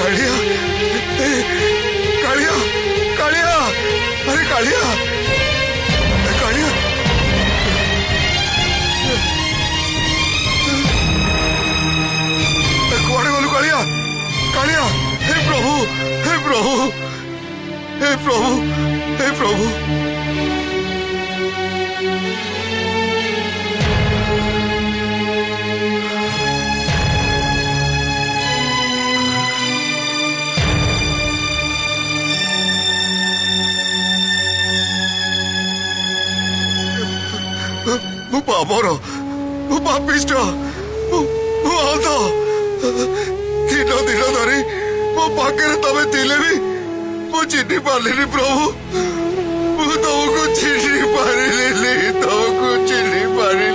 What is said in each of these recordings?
कालिया कालिया कालिया अरे कालिया कालिया कुआड़े गलु कालिया कालिया हे प्रभु हे प्रभु हे प्रभु हे प्रभु पापर पापिष्ट दिन दिन धरी मो पाखे तमें थिले भी मु चिन्ह पारे प्रभु मु तुमको चिन्ह पारे तुमको चिन्ह पारे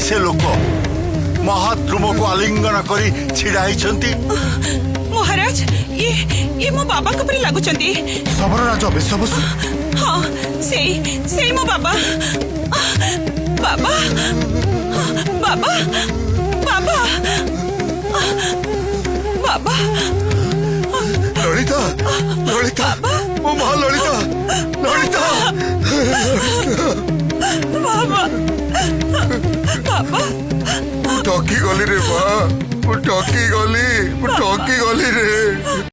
से लोक महाद्रुम को आलिंगन करी छिड़ा महाराज ये मो बाबा कपरे लागुचंती सबरराज बेशबसु हाँ से मो बाबा बाबा बाबा बाबा बाबा ललिता ललिता ओ मां ललिता ललिता बाबा बाबा टकी गली रे मां टकी गली